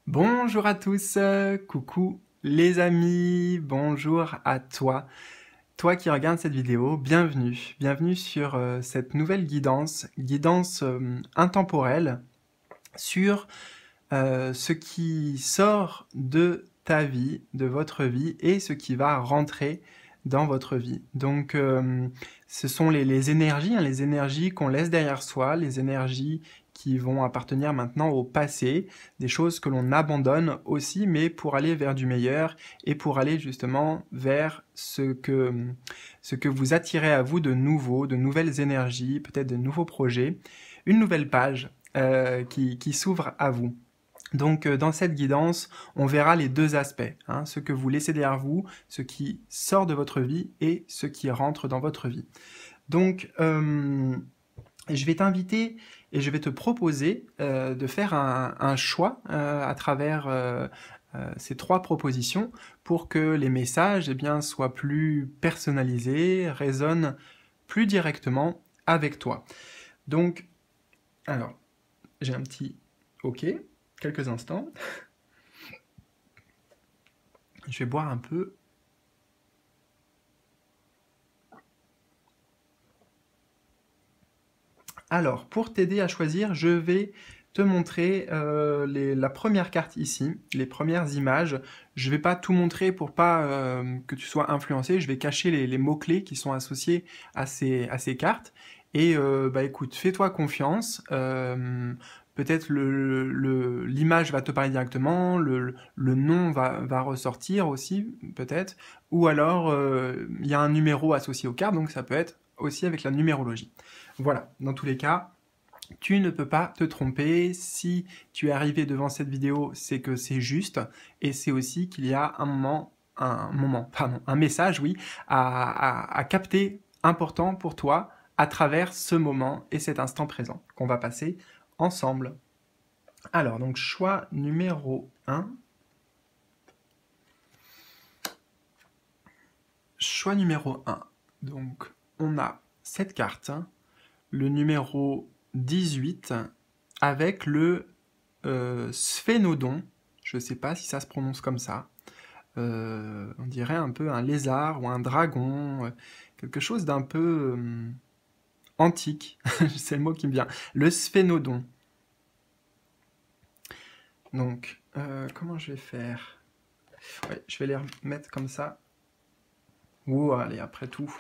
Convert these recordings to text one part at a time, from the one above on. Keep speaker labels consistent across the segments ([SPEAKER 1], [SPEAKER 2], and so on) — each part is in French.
[SPEAKER 1] Bonjour à tous, coucou les amis, bonjour à toi. Toi qui regardes cette vidéo, bienvenue. Bienvenue sur cette nouvelle guidance intemporelle sur ce qui sort de ta vie, de votre vie, et ce qui va rentrer dans votre vie. Donc ce sont les énergies, hein, les énergies qu'on laisse derrière soi, les énergies qui vont appartenir maintenant au passé, des choses que l'on abandonne aussi, mais pour aller vers du meilleur et pour aller justement vers ce que vous attirez à vous de nouveau, de nouvelles énergies, peut-être de nouveaux projets, une nouvelle page qui s'ouvre à vous. Donc dans cette guidance, on verra les deux aspects, hein, ce que vous laissez derrière vous, ce qui sort de votre vie et ce qui rentre dans votre vie. Donc je vais t'inviter et je vais te proposer de faire un choix à travers ces trois propositions pour que les messages soient plus personnalisés, résonnent plus directement avec toi. Donc, alors, j'ai un petit OK, quelques instants. Je vais boire un peu. Alors, pour t'aider à choisir, je vais te montrer la première carte ici, les premières images. Je ne vais pas tout montrer pour pas que tu sois influencé. Je vais cacher les mots-clés qui sont associés à ces cartes. Et écoute, fais-toi confiance. Peut-être l'image va te parler directement, le nom va ressortir aussi, peut-être. Ou alors, il y a un numéro associé aux cartes, donc ça peut être aussi avec la numérologie. Voilà, dans tous les cas, tu ne peux pas te tromper. Si tu es arrivé devant cette vidéo, c'est que c'est juste, et c'est aussi qu'il y a un message, oui, à capter important pour toi à travers ce moment et cet instant présent qu'on va passer ensemble. Alors, donc choix numéro 1. Choix numéro 1. Donc, on a cette carte, le numéro 18, avec le sphénodon. Je ne sais pas si ça se prononce comme ça. On dirait un peu un lézard ou un dragon, quelque chose d'un peu antique. C'est le mot qui me vient. Le sphénodon. Donc, comment je vais faire? Ouais, je vais les remettre comme ça. Ouh, allez, après tout,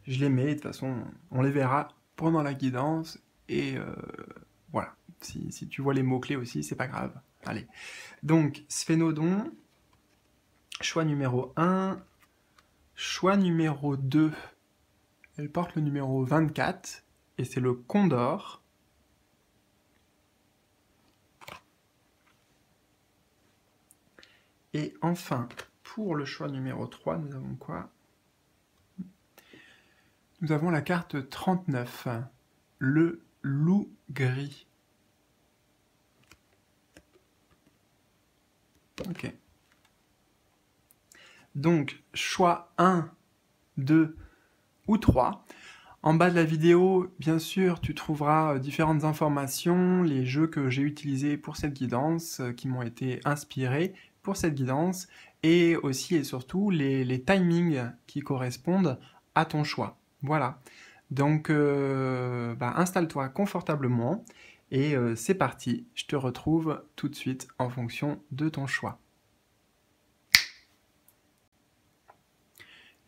[SPEAKER 1] je les mets. De toute façon, on les verra pendant la guidance. Et voilà. Si tu vois les mots-clés aussi, c'est pas grave. Allez. Donc, sphénodon. Choix numéro 1. Choix numéro 2. Elle porte le numéro 24. Et c'est le condor. Et enfin, pour le choix numéro 3, nous avons quoi? Nous avons la carte 39, le loup gris. Ok. Donc, choix 1, 2 ou 3. En bas de la vidéo, bien sûr, tu trouveras différentes informations, les jeux que j'ai utilisés pour cette guidance, qui m'ont été inspirés pour cette guidance, et aussi et surtout les timings qui correspondent à ton choix. Voilà. Donc, installe-toi confortablement, et c'est parti. Je te retrouve tout de suite en fonction de ton choix.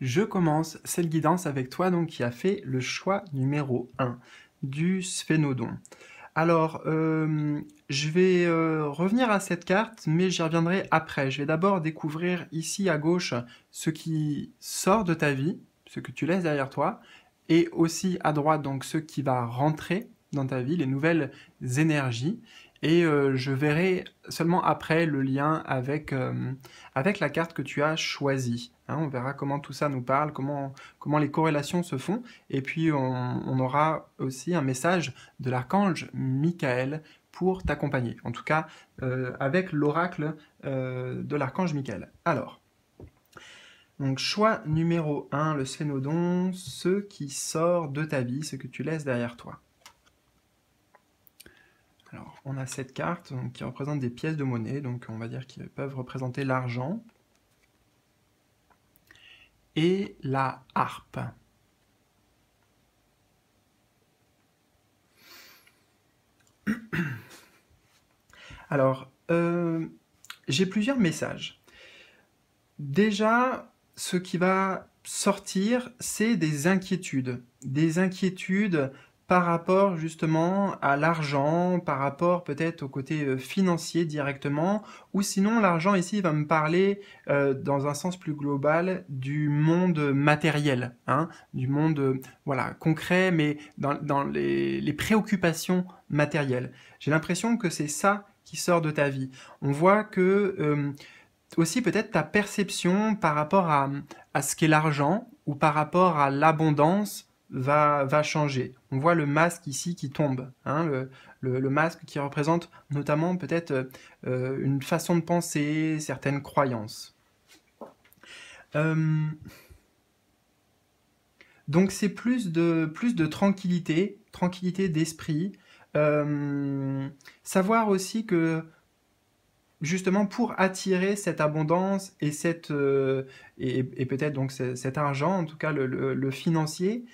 [SPEAKER 1] Je commence cette guidance avec toi donc qui a fait le choix numéro 1 du sphénodon. Alors, je vais revenir à cette carte, mais j'y reviendrai après. Je vais d'abord découvrir ici à gauche ce qui sort de ta vie, ce que tu laisses derrière toi, et aussi à droite donc ce qui va rentrer dans ta vie, les nouvelles énergies. Et je verrai seulement après le lien avec la carte que tu as choisie. Hein, on verra comment tout ça nous parle, comment les corrélations se font. Et puis on aura aussi un message de l'archange Michael pour t'accompagner. En tout cas, avec l'oracle de l'archange Michael. Alors, donc choix numéro 1, le sphénodon, ce qui sort de ta vie, ce que tu laisses derrière toi. Alors, on a cette carte donc, qui représente des pièces de monnaie, donc on va dire qu'ils peuvent représenter l'argent. Et la harpe. Alors, j'ai plusieurs messages. Déjà, ce qui va sortir, c'est des inquiétudes. Des inquiétudes par rapport justement à l'argent, par rapport peut-être au côté financier directement, ou sinon l'argent ici va me parler dans un sens plus global du monde matériel, hein, du monde voilà, concret, mais dans les préoccupations matérielles. J'ai l'impression que c'est ça qui sort de ta vie. On voit que aussi peut-être ta perception par rapport à ce qu'est l'argent ou par rapport à l'abondance va changer. On voit le masque ici qui tombe, hein, le masque qui représente notamment peut-être une façon de penser, certaines croyances. Donc c'est plus de tranquillité, tranquillité d'esprit. Savoir aussi que justement pour attirer cette abondance et, et peut-être donc cet argent, en tout cas le financier,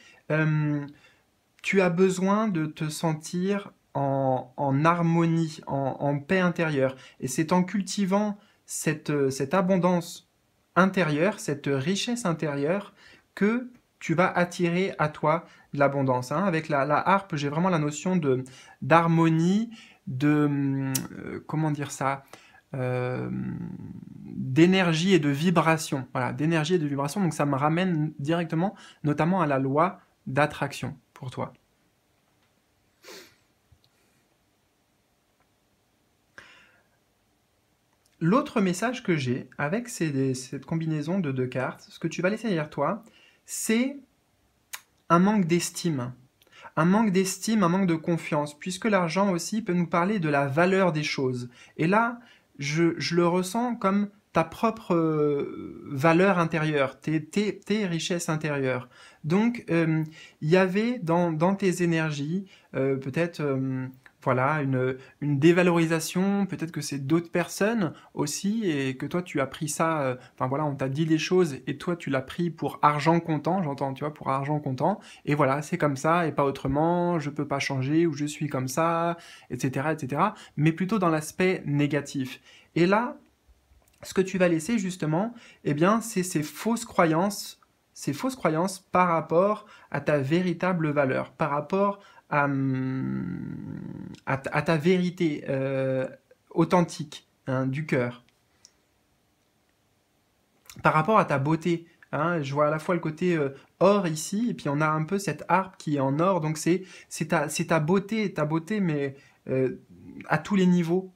[SPEAKER 1] tu as besoin de te sentir en harmonie, en paix intérieure. Et c'est en cultivant cette abondance intérieure, cette richesse intérieure, que tu vas attirer à toi de l'abondance. Hein. Avec la harpe, j'ai vraiment la notion d'harmonie, comment dire ça, d'énergie et de vibration. Voilà, d'énergie et de vibration. Donc ça me ramène directement, notamment à la loi d'attraction pour toi. L'autre message que j'ai avec cette combinaison de deux cartes, ce que tu vas laisser derrière toi, c'est un manque d'estime. Un manque d'estime, un manque de confiance, puisque l'argent aussi peut nous parler de la valeur des choses. Et là, je le ressens comme ta propre valeur intérieure, tes richesses intérieures. Donc, il y avait dans tes énergies peut-être voilà, une dévalorisation, peut-être que c'est d'autres personnes aussi, et que toi tu as pris ça, enfin voilà, on t'a dit des choses, et toi tu l'as pris pour argent comptant, j'entends, tu vois, pour argent comptant, et voilà, c'est comme ça, et pas autrement, je peux pas changer, ou je suis comme ça, etc., etc., mais plutôt dans l'aspect négatif. Et là, ce que tu vas laisser justement, eh bien, c'est ces fausses croyances par rapport à ta véritable valeur, par rapport à ta vérité authentique, hein, du cœur, par rapport à ta beauté. Hein, je vois à la fois le côté or ici, et puis on a un peu cette harpe qui est en or, donc c'est ta beauté, mais à tous les niveaux.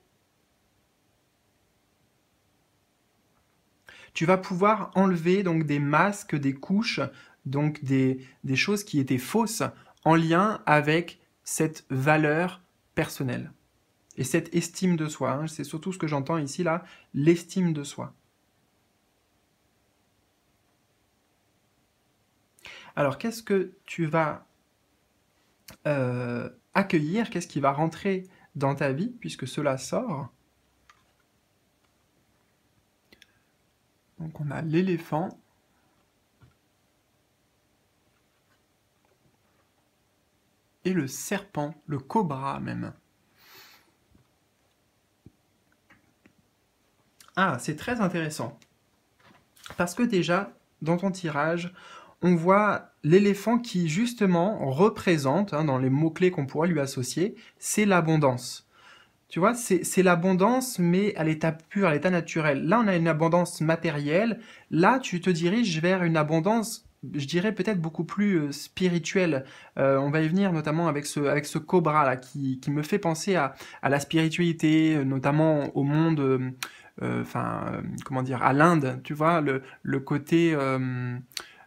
[SPEAKER 1] Tu vas pouvoir enlever donc des masques, des couches, donc des choses qui étaient fausses en lien avec cette valeur personnelle et cette estime de soi. Hein, c'est surtout ce que j'entends ici, là, l'estime de soi. Alors, qu'est-ce que tu vas accueillir? Qu'est-ce qui va rentrer dans ta vie puisque cela sort? Donc, on a l'éléphant. Et le serpent, le cobra même. Ah, c'est très intéressant. Parce que déjà, dans ton tirage, on voit l'éléphant qui justement représente, hein, dans les mots-clés qu'on pourrait lui associer, c'est l'abondance. Tu vois, c'est l'abondance, mais à l'état pur, à l'état naturel. Là, on a une abondance matérielle. Là, tu te diriges vers une abondance, je dirais peut-être beaucoup plus spirituelle. On va y venir notamment avec ce cobra là, qui me fait penser à la spiritualité, notamment au monde, comment dire, à l'Inde. Tu vois, le côté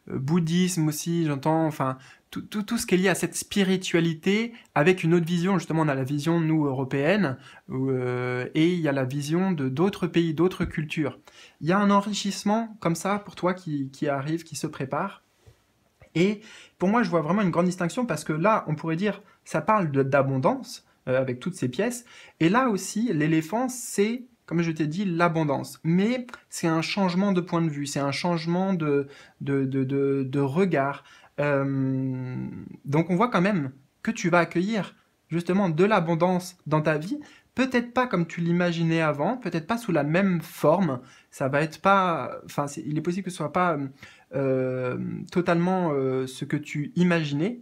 [SPEAKER 1] bouddhisme aussi, j'entends, enfin, tout ce qui est lié à cette spiritualité, avec une autre vision, justement, on a la vision, nous, européenne, et il y a la vision de d'autres pays, d'autres cultures. Il y a un enrichissement comme ça pour toi qui arrive, qui se prépare. Et pour moi, je vois vraiment une grande distinction parce que là, on pourrait dire, ça parle d'abondance, avec toutes ses pièces. Et là aussi, l'éléphant, c'est, comme je t'ai dit, l'abondance. Mais c'est un changement de point de vue, c'est un changement de regard. Donc on voit quand même que tu vas accueillir justement de l'abondance dans ta vie, peut-être pas comme tu l'imaginais avant, peut-être pas sous la même forme, ça va être pas, enfin il est possible que ce soit pas totalement ce que tu imaginais,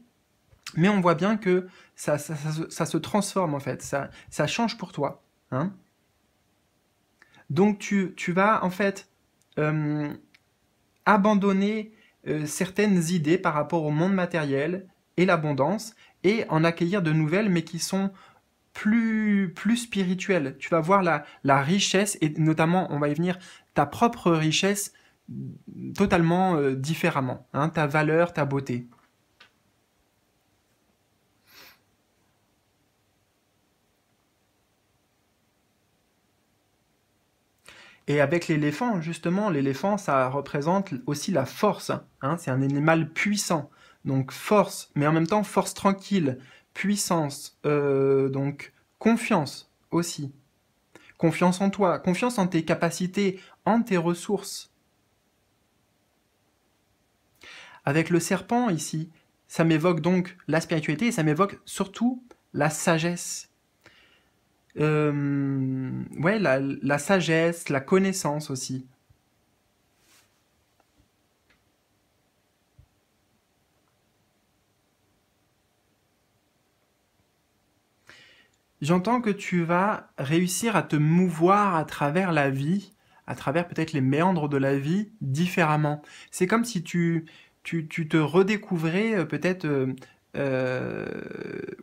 [SPEAKER 1] mais on voit bien que ça se transforme en fait, ça change pour toi, hein. Donc tu vas en fait euh, abandonner certaines idées par rapport au monde matériel et l'abondance et en accueillir de nouvelles mais qui sont plus spirituelles. Tu vas voir la richesse et notamment, on va y venir, ta propre richesse totalement différemment, hein, ta valeur, ta beauté. Et avec l'éléphant, justement, l'éléphant, ça représente aussi la force, hein, c'est un animal puissant. Donc force, mais en même temps force tranquille, puissance, donc confiance aussi. Confiance en toi, confiance en tes capacités, en tes ressources. Avec le serpent ici, ça m'évoque donc la spiritualité et ça m'évoque surtout la sagesse. Ouais, la sagesse, la connaissance aussi. J'entends que tu vas réussir à te mouvoir à travers la vie, à travers peut-être les méandres de la vie différemment. C'est comme si tu te redécouvrais peut-être,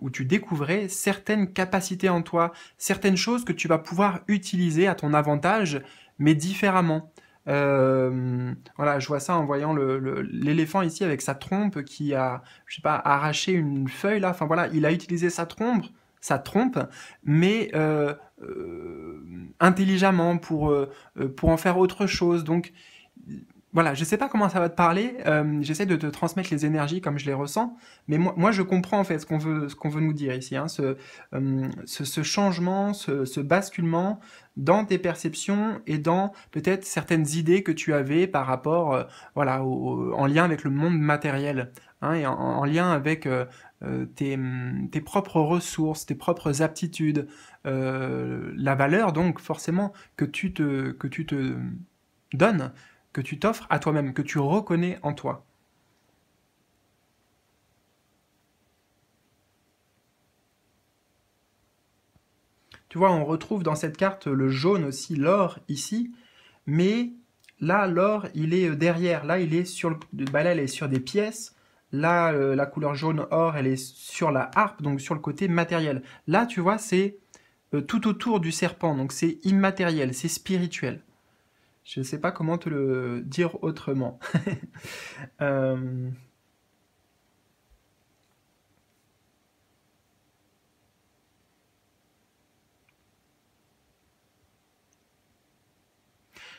[SPEAKER 1] ou tu découvrais certaines capacités en toi, certaines choses que tu vas pouvoir utiliser à ton avantage, mais différemment. Voilà, je vois ça en voyant l'éléphant ici avec sa trompe qui a, je sais pas, arraché une feuille là. Enfin voilà, il a utilisé sa trompe, mais intelligemment pour en faire autre chose. Donc voilà, je sais pas comment ça va te parler. J'essaie de te transmettre les énergies comme je les ressens, mais moi je comprends en fait ce qu'on veut nous dire ici, hein, ce changement, ce basculement dans tes perceptions et dans peut-être certaines idées que tu avais par rapport, voilà, en lien avec le monde matériel, hein, et en lien avec tes propres ressources, tes propres aptitudes, la valeur donc forcément que tu te donnes, que tu t'offres à toi-même, que tu reconnais en toi. Tu vois, on retrouve dans cette carte le jaune aussi, l'or ici, mais là, l'or, il est derrière. Là, il est sur bah là, elle est sur des pièces. Là, la couleur jaune or, elle est sur la harpe, donc sur le côté matériel. Là, tu vois, c'est tout autour du serpent, donc c'est immatériel, c'est spirituel. Je ne sais pas comment te le dire autrement. Euh,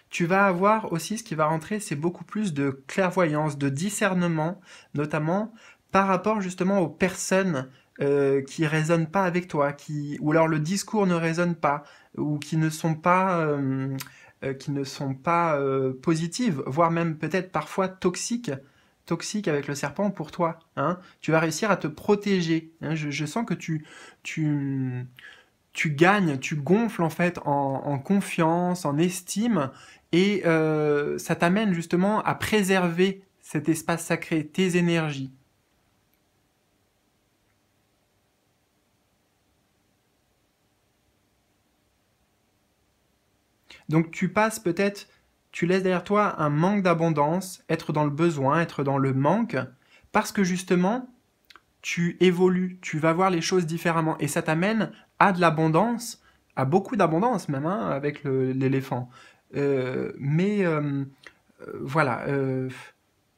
[SPEAKER 1] Tu vas avoir aussi, ce qui va rentrer, c'est beaucoup plus de clairvoyance, de discernement, notamment par rapport justement aux personnes qui résonnent pas avec toi, ou alors le discours ne résonne pas, ou qui ne sont pas positives, voire même peut-être parfois toxiques avec le serpent pour toi, hein. Tu vas réussir à te protéger, hein. Je sens que tu, tu gagnes, tu gonfles en fait en confiance, en estime, et ça t'amène justement à préserver cet espace sacré, tes énergies. Donc tu passes peut-être, tu laisses derrière toi un manque d'abondance, être dans le besoin, être dans le manque, parce que justement, tu évolues, tu vas voir les choses différemment, et ça t'amène à de l'abondance, à beaucoup d'abondance même, hein, avec l'éléphant. Voilà,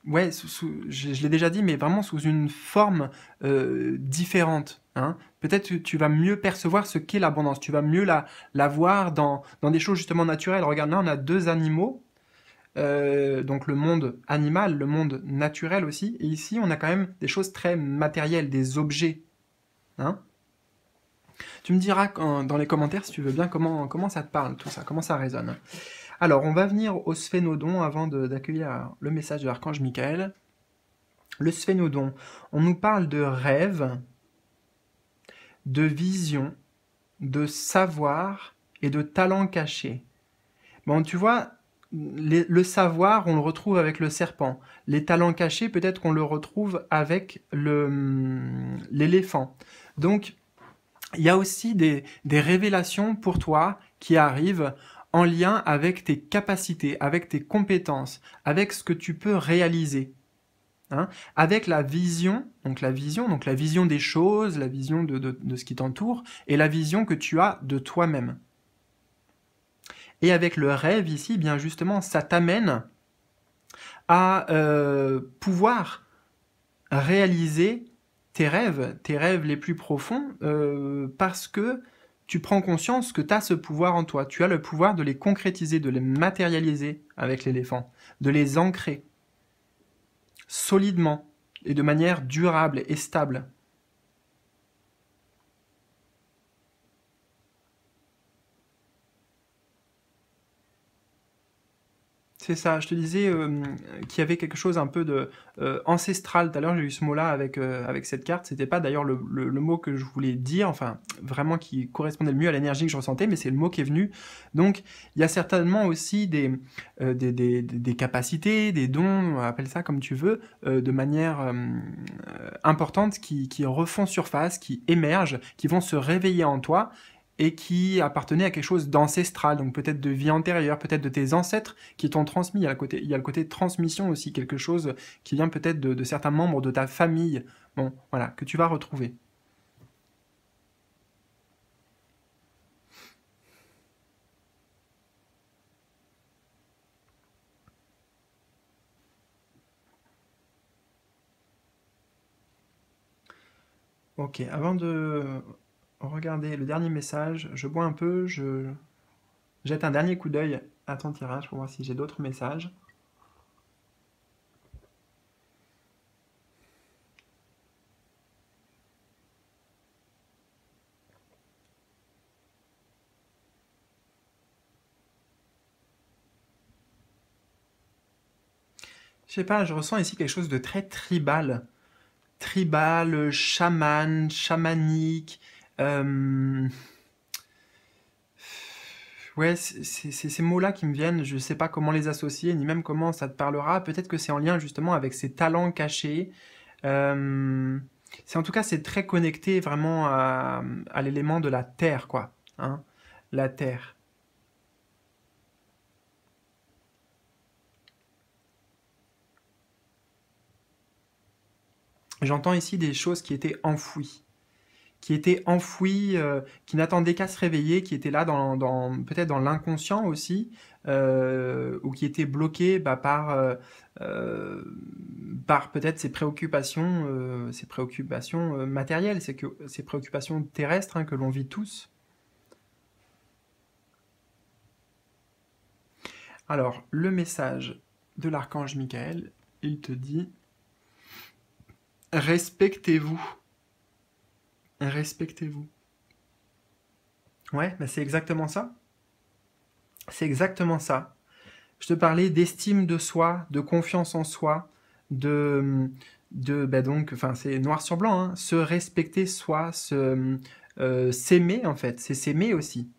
[SPEAKER 1] ouais, je l'ai déjà dit, mais vraiment sous une forme différente, hein. Peut-être que tu vas mieux percevoir ce qu'est l'abondance, tu vas mieux la voir dans des choses justement naturelles. Regarde, là, on a deux animaux, donc le monde animal, le monde naturel aussi, et ici, on a quand même des choses très matérielles, des objets, hein. Tu me diras dans les commentaires, si tu veux bien, comment ça te parle, tout ça, comment ça résonne. Alors, on va venir au sphénodon avant d'accueillir le message de l'archange Michael. Le sphénodon, on nous parle de rêve, de vision, de savoir et de talent caché. Bon, tu vois, le savoir, on le retrouve avec le serpent. Les talents cachés, peut-être qu'on le retrouve avec l'éléphant. Donc, il y a aussi des révélations pour toi qui arrivent en lien avec tes capacités, avec tes compétences, avec ce que tu peux réaliser. Hein, avec la vision, donc la vision des choses, la vision de ce qui t'entoure, et la vision que tu as de toi-même. Et avec le rêve ici, bien justement, ça t'amène à pouvoir réaliser tes rêves les plus profonds, parce que tu prends conscience que tu as ce pouvoir en toi. Tu as le pouvoir de les concrétiser, de les matérialiser avec l'éléphant, de les ancrer solidement et de manière durable et stable. C'est ça, je te disais qu'il y avait quelque chose un peu de ancestral. Tout à l'heure, j'ai eu ce mot-là avec cette carte. C'était pas d'ailleurs le mot que je voulais dire, enfin, vraiment qui correspondait le mieux à l'énergie que je ressentais, mais c'est le mot qui est venu. Donc, il y a certainement aussi des capacités, des dons, appelle ça comme tu veux, de manière importante qui refont surface, qui émergent, qui vont se réveiller en toi et qui appartenait à quelque chose d'ancestral, donc peut-être de vie antérieure, peut-être de tes ancêtres qui t'ont transmis. Il y a le côté de transmission aussi, quelque chose qui vient peut-être de certains membres de ta famille, bon, voilà, que tu vas retrouver. Ok, avant de regarder le dernier message, je bois un peu, je jette un dernier coup d'œil à ton tirage pour voir si j'ai d'autres messages. Je sais pas, je ressens ici quelque chose de très tribal. Tribal, chaman, chamanique. euh, Ouais, c'est ces mots-là qui me viennent, je ne sais pas comment les associer, ni même comment ça te parlera. Peut-être que c'est en lien justement avec ces talents cachés. Euh, En tout cas, c'est très connecté vraiment à l'élément de la terre, quoi. Hein, la terre. J'entends ici des choses qui étaient enfouies. Qui étaient enfouies, qui n'attendaient qu'à se réveiller, qui étaient là peut-être dans l'inconscient aussi, ou qui étaient bloquées bah, euh, par peut-être ces préoccupations matérielles, ces préoccupations terrestres hein, que l'on vit tous. Alors, le message de l'archange Michael, il te dit respectez-vous, respectez-vous. Ouais, bah c'est exactement ça. C'est exactement ça. Je te parlais d'estime de soi, de confiance en soi, bah donc, enfin, c'est noir sur blanc, hein, se respecter soi, s'aimer en fait, c'est s'aimer aussi,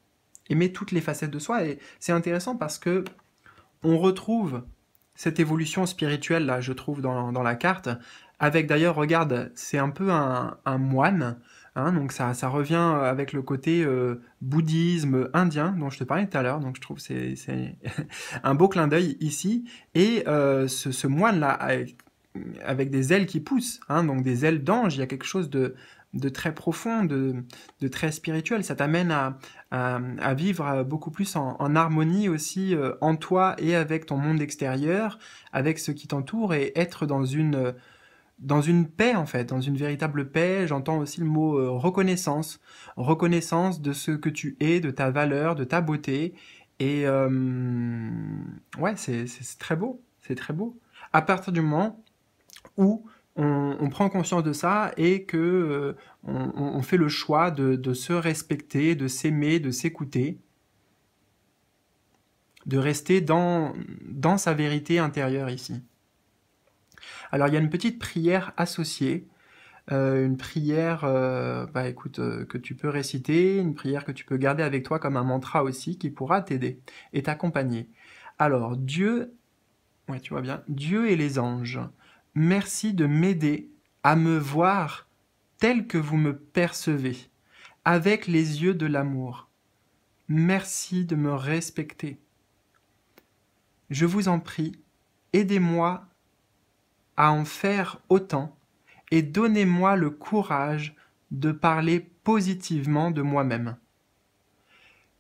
[SPEAKER 1] aimer toutes les facettes de soi. Et c'est intéressant parce que on retrouve cette évolution spirituelle là, je trouve dans la carte, avec d'ailleurs, regarde, c'est un peu un moine. Hein, donc ça revient avec le côté bouddhisme indien dont je te parlais tout à l'heure, donc je trouve que c'est un beau clin d'œil ici, et ce moine-là, avec des ailes qui poussent, hein, donc des ailes d'ange, il y a quelque chose de très profond, de très spirituel, ça t'amène à vivre beaucoup plus en harmonie aussi en toi et avec ton monde extérieur, avec ce qui t'entoure, et être dans une paix en fait, dans une véritable paix. J'entends aussi le mot reconnaissance, reconnaissance de ce que tu es, de ta valeur, de ta beauté. Et ouais, c'est très beau, c'est très beau. À partir du moment où on prend conscience de ça et que on fait le choix de se respecter, de s'aimer, de s'écouter, de rester dans sa vérité intérieure ici. Alors il y a une petite prière associée, une prière écoute, que tu peux réciter, une prière que tu peux garder avec toi comme un mantra aussi, qui pourra t'aider et t'accompagner. Alors Dieu, ouais, tu vois bien, Dieu et les anges, merci de m'aider à me voir tel que vous me percevez, avec les yeux de l'amour. Merci de me respecter. Je vous en prie, aidez-moi à en faire autant et donnez-moi le courage de parler positivement de moi-même.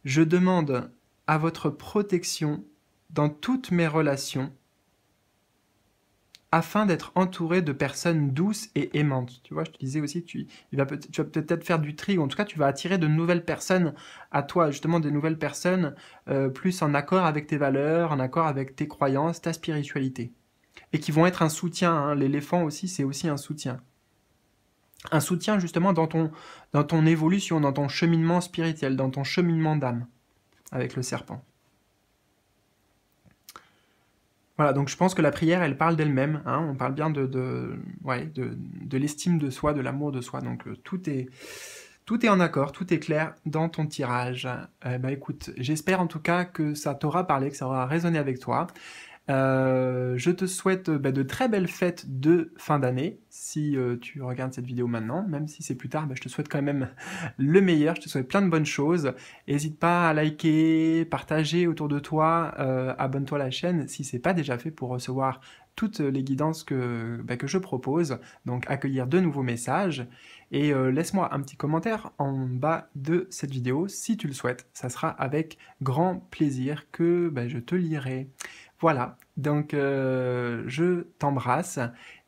[SPEAKER 1] Je demande à votre protection dans toutes mes relations afin d'être entouré de personnes douces et aimantes. Tu vois, je te disais aussi, tu vas peut-être faire du tri, ou en tout cas, tu vas attirer de nouvelles personnes à toi, justement des nouvelles personnes plus en accord avec tes valeurs, en accord avec tes croyances, ta spiritualité. Et qui vont être un soutien, hein. L'éléphant aussi, c'est aussi un soutien. Un soutien justement dans ton évolution, dans ton cheminement spirituel, dans ton cheminement d'âme avec le serpent. Voilà, donc je pense que la prière, elle parle d'elle-même, hein, on parle bien de l'estime de soi, de l'amour de soi, donc tout est en accord, tout est clair dans ton tirage. Écoute, j'espère en tout cas que ça t'aura parlé, que ça aura résonné avec toi. Je te souhaite de très belles fêtes de fin d'année, si tu regardes cette vidéo maintenant, même si c'est plus tard, je te souhaite quand même le meilleur, je te souhaite plein de bonnes choses. N'hésite pas à liker, partager autour de toi, abonne-toi à la chaîne si c'est pas déjà fait pour recevoir toutes les guidances que je propose, donc accueillir de nouveaux messages, et laisse-moi un petit commentaire en bas de cette vidéo si tu le souhaites, ça sera avec grand plaisir que je te lirai. Voilà, donc je t'embrasse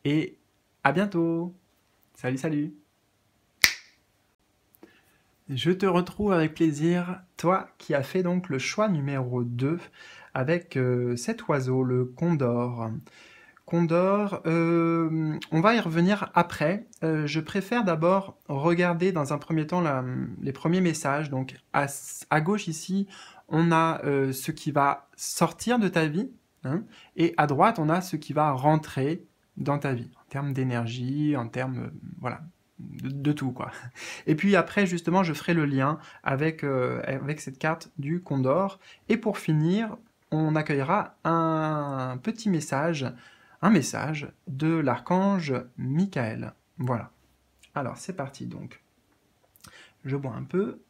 [SPEAKER 1] et à bientôt. Salut, salut. Je te retrouve avec plaisir, toi qui as fait donc le choix numéro 2 avec cet oiseau, le condor. Condor, on va y revenir après. Je préfère d'abord regarder dans un premier temps les premiers messages. Donc à gauche ici, on a ce qui va sortir de ta vie, hein, et à droite, on a ce qui va rentrer dans ta vie, en termes d'énergie, en termes voilà, de tout, quoi. Et puis après, justement, je ferai le lien avec cette carte du Condor. Et pour finir, on accueillera un petit message, de l'archange Michael. Voilà. Alors, c'est parti donc. Je bois un peu.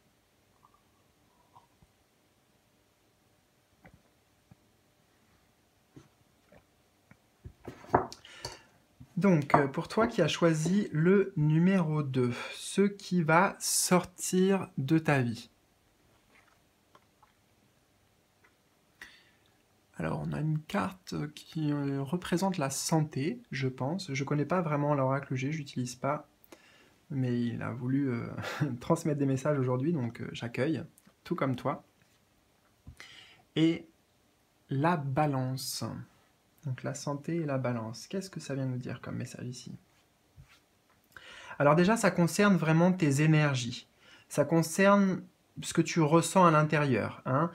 [SPEAKER 1] Donc, pour toi qui as choisi le numéro 2, ce qui va sortir de ta vie. Alors, on a une carte qui représente la santé, je pense. Je ne connais pas vraiment l'oracle G, je n'utilise pas. Mais il a voulu transmettre des messages aujourd'hui, donc j'accueille, tout comme toi. Et la balance. Donc la santé et la balance. Qu'est-ce que ça vient nous dire comme message ici? Alors déjà, ça concerne vraiment tes énergies. Ça concerne ce que tu ressens à l'intérieur, hein.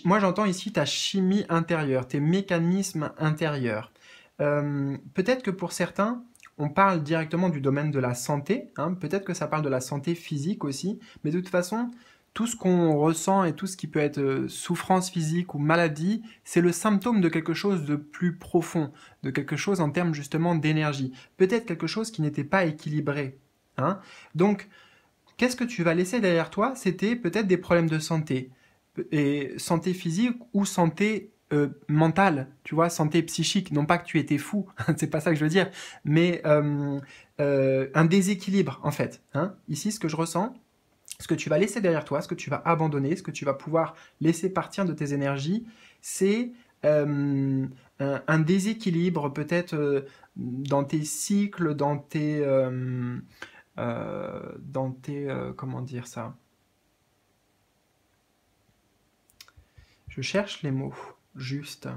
[SPEAKER 1] Moi, j'entends ici ta chimie intérieure, tes mécanismes intérieurs. Peut-être que pour certains, on parle directement du domaine de la santé, hein. Peut-être que ça parle de la santé physique aussi, mais de toute façon, tout ce qu'on ressent et tout ce qui peut être souffrance physique ou maladie, c'est le symptôme de quelque chose de plus profond, de quelque chose en termes justement d'énergie. Peut-être quelque chose qui n'était pas équilibré, hein. Donc, qu'est-ce que tu vas laisser derrière toi? C'était peut-être des problèmes de santé, et santé physique ou santé mentale, tu vois, santé psychique. Non pas que tu étais fou, c'est pas ça que je veux dire, mais un déséquilibre en fait, hein. Ici, ce que je ressens, ce que tu vas laisser derrière toi, ce que tu vas abandonner, ce que tu vas pouvoir laisser partir de tes énergies, c'est un déséquilibre peut-être dans tes cycles, comment dire ça? Je cherche les mots, juste.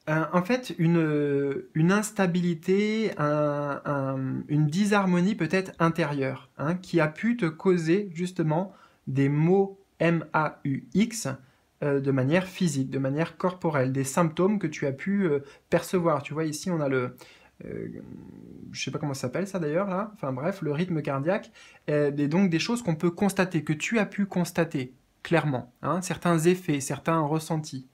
[SPEAKER 1] En fait, une instabilité, une disharmonie peut-être intérieure, hein, qui a pu te causer justement des maux MAUX de manière physique, de manière corporelle, des symptômes que tu as pu percevoir. Tu vois, ici, on a euh, je sais pas comment ça s'appelle ça d'ailleurs là, enfin bref, le rythme cardiaque, et donc des choses qu'on peut constater, que tu as pu constater clairement, hein, certains effets, certains ressentis.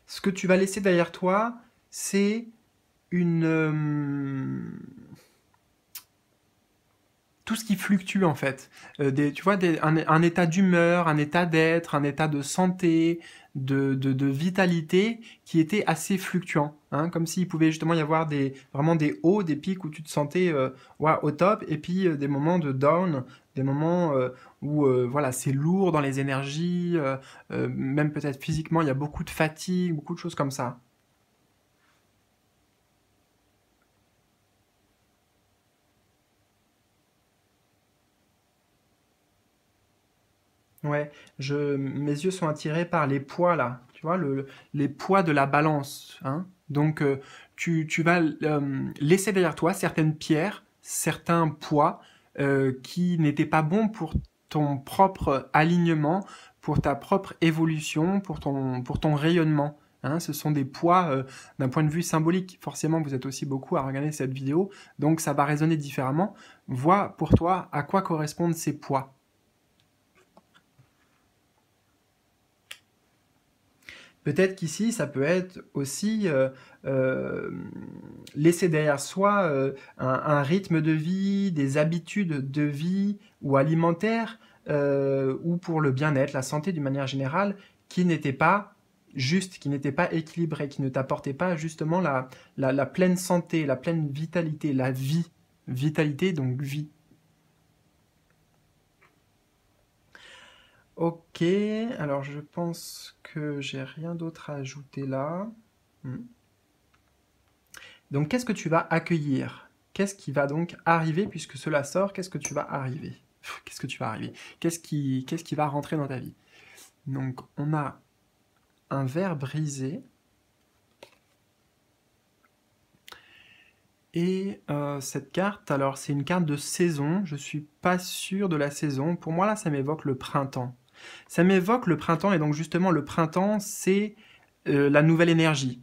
[SPEAKER 1] Ce que tu vas laisser derrière toi, c'est une, tout ce qui fluctue en fait. Tu vois, un état d'humeur, un état d'être, un état de santé, de vitalité qui était assez fluctuant. Hein, comme s'il pouvait justement y avoir vraiment des hauts, des pics où tu te sentais ouais, au top, et puis des moments de down, des moments où voilà, c'est lourd dans les énergies, même peut-être physiquement, il y a beaucoup de fatigue, beaucoup de choses comme ça. Ouais, mes yeux sont attirés par les poids là, tu vois, les poids de la balance, hein. Donc tu vas laisser derrière toi certaines pierres, certains poids qui n'étaient pas bons pour ton propre alignement, pour ta propre évolution, pour ton rayonnement. Hein. Ce sont des poids d'un point de vue symbolique. Forcément, vous êtes aussi beaucoup à regarder cette vidéo, donc ça va résonner différemment. Vois pour toi à quoi correspondent ces poids. Peut-être qu'ici, ça peut être aussi euh, laisser derrière soi un rythme de vie, des habitudes de vie ou alimentaires, ou pour le bien-être, la santé d'une manière générale, qui n'étaient pas justes, qui n'étaient pas équilibrées, qui ne t'apportaient pas justement la pleine santé, la pleine vitalité, la vie. Vitalité, donc vie. Ok, alors je pense que j'ai rien d'autre à ajouter là. Hmm. Donc qu'est-ce que tu vas accueillir? Qu'est-ce qui va donc arriver puisque cela sort? Qu'est-ce que tu vas arriver? Qu'est-ce que tu vas arriver? Qu'est-ce qui va rentrer dans ta vie? Donc on a un verre brisé et cette carte, alors c'est une carte de saison. Je suis pas sûr de la saison. Pour moi là, ça m'évoque le printemps. Ça m'évoque le printemps et donc justement le printemps, c'est la nouvelle énergie.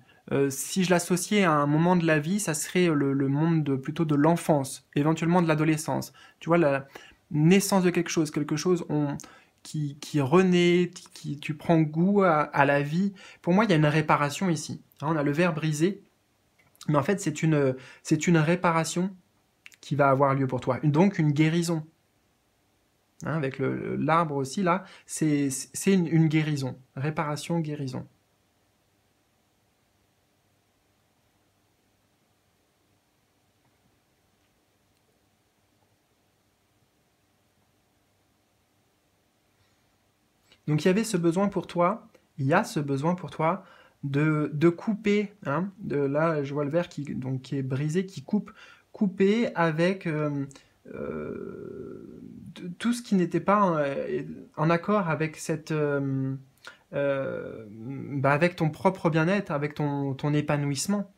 [SPEAKER 1] Si je l'associais à un moment de la vie, ça serait le monde plutôt de l'enfance, éventuellement de l'adolescence. Tu vois, la naissance de quelque chose qui renaît, tu prends goût à la vie. Pour moi, il y a une réparation ici. Hein, on a le verre brisé, mais en fait, c'est une réparation qui va avoir lieu pour toi. Donc, une guérison. Hein, avec l'arbre aussi, là, c'est une guérison. Réparation, guérison. Donc il y avait ce besoin pour toi, il y a ce besoin pour toi de couper, hein, là je vois le verre qui est brisé, qui couper avec tout ce qui n'était pas en accord avec avec ton propre bien-être, avec ton épanouissement.